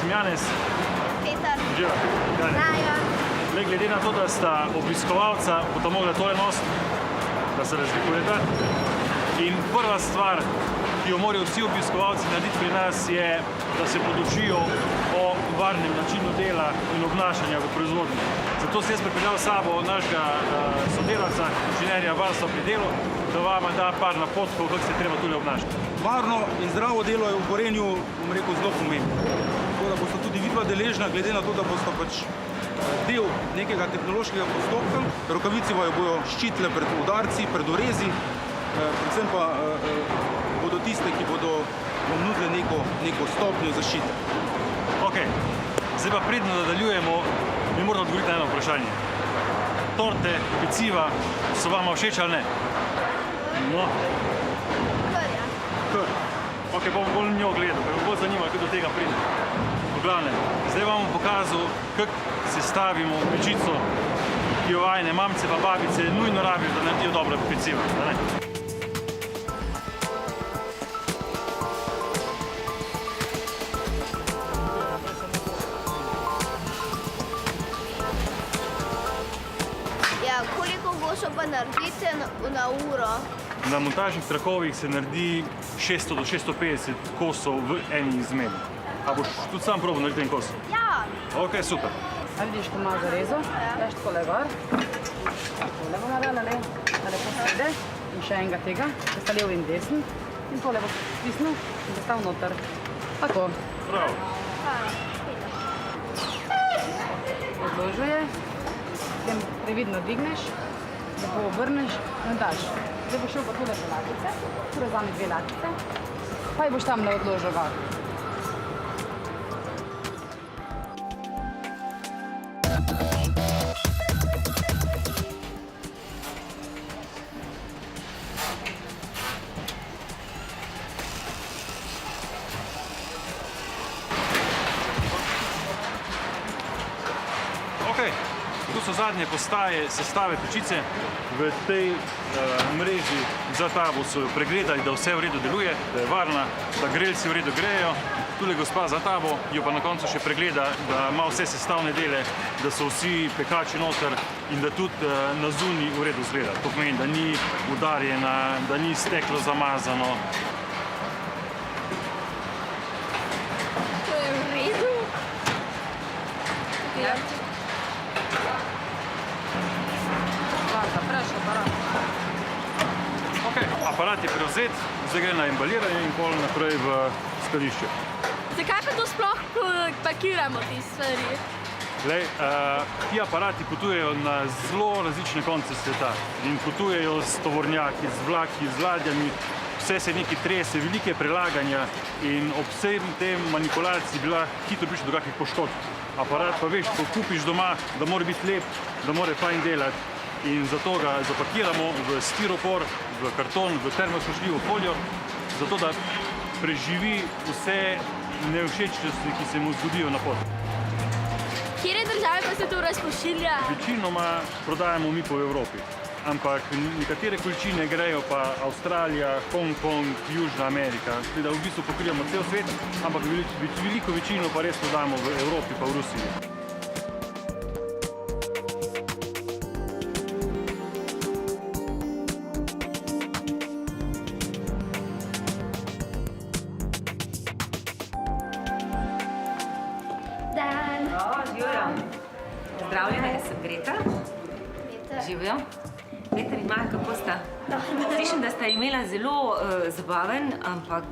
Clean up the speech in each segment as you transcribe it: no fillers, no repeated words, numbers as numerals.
sem Janez. Peter. Živa. Rajan. Glede na to, da sta obiskovalca, bosta mogla tole nositi, da se razlikujeta. In prva stvar, ki jo morajo vsi obiskovalci narediti pri nas, je, da se podučijo o varnem načinu dela in obnašanja v proizvodnji. Zato sem jaz pripeljal s sabo našega sodelavca, inženirja varstva pri delu, da vam da par napotkov, kako se treba tule obnašati. Varno in zdravo delo je v Gorenju, bom rekel, zelo pomembno. Tako da bosta tudi vidva deležna, glede na to, da bosta pač del nekega tehnološkega postopka. Rokavici vaju bojo ščitile pred udarci, pred orezi, predvsem pa bodo tiste, ki bodo vam nudile neko stopnjo zaščite. Ok, zdaj pa predno nadaljujemo, mi moramo odgovoriti na eno vprašanje. Torte, peciva, so vama všeč ali ne? No. Kar. Ok, bom bolj njo gledal, ker me bolj zanima, kako do tega pride. V glavnem, zdaj vam bom pokazal, kako sestavimo pečico, ki jo vajne mamice pa babice nujno rabijo, da naredijo dobra peciva. Ja, koliko kosov pa naredite na uro? Na montažnih trakovih se naredi 600 do 650 kosov v eni izmeni. A boš tudi sam probal narediti en kos? Ja. Ok, super. A vidiš, ko malo zarezo, daš takole gor, takole bomo dali, da lepo sede in še enega tega, da sta lev in desen in tole bo stisnil in zastav noter. Tako. Bravo. Odložuje, potem previdno dvigneš, lepo obrneš in daš. Zdaj boš šel pa tole do latice, torej vzami 2 latice, pa jih boš tamle odložil gor. Tu so zadnje postaje sestave pečice. V tej mreži za tabo so jo pregledali, da vse v redu deluje, da je varna, da grelci v redu grejejo. Tule gospa za tabo jo pa na koncu še pregleda, da ima vse sestavne dele, da so vsi pekači noter in da tudi na zunaj v redu izgleda. To pomeni, da ni udarjena, da ni steklo zamazano. To je v redu? Ja. Ok, aparat je prevzet, zdaj gre na embaliranje in pol naprej v skladišče. Zakaj pa to sploh pakiramo, te stvari? Glej, ti aparati potujejo na zelo različne konce sveta in potujejo s tovornjaki, z vlaki, z ladjami, vse se nekaj trese, velike prelaganja in ob vsem tem manipulaciji bi lahko hitro prišlo do kakih poškodb. Aparat pa veš, ko kupiš doma, da mora biti lep, da mora fajn delati in zato ga zapakiramo v stiropor, v karton, v termosušljivo folijo, zato da preživi vse nevšečnosti, ki se mu zgodijo na poti. Kjere države pa se to razpošilja? Večinoma prodajamo mi po Evropi, ampak nekatere količine grejo pa Avstralija, Hongkong, Južna Amerika, da v bistvu pokrijemo cel svet, ampak veliko večino pa res prodajamo v Evropi pa v Rusiji. Zdravljena, jaz sem Greta. Živijo. Peter in Maja, kako sta? Slišim, da sta imela zelo zabaven, ampak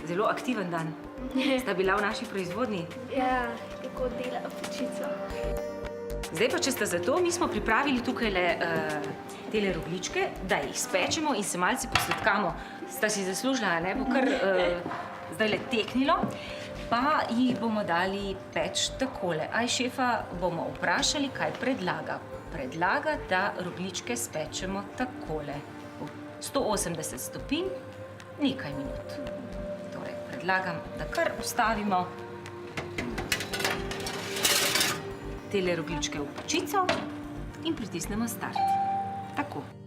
zelo aktiven dan. Sta bila v naši proizvodnji? Ja, kako dela pečico. Zdaj pa, če sta za to, mi smo pripravili tukajle tele rogljičke, da jih spečemo in se malce posladkamo. Sta si zaslužila, ne? Bo kar zdajle teknilo. Pa jih bomo dali peč takole. Aj šefa bomo vprašali, kaj predlaga. Predlaga, da rogljičke spečemo takole. 180 stopinj, nekaj minut. Torej, predlagam, da kar ustavimo tele rogljičke v pečico in pritisnemo start. Tako.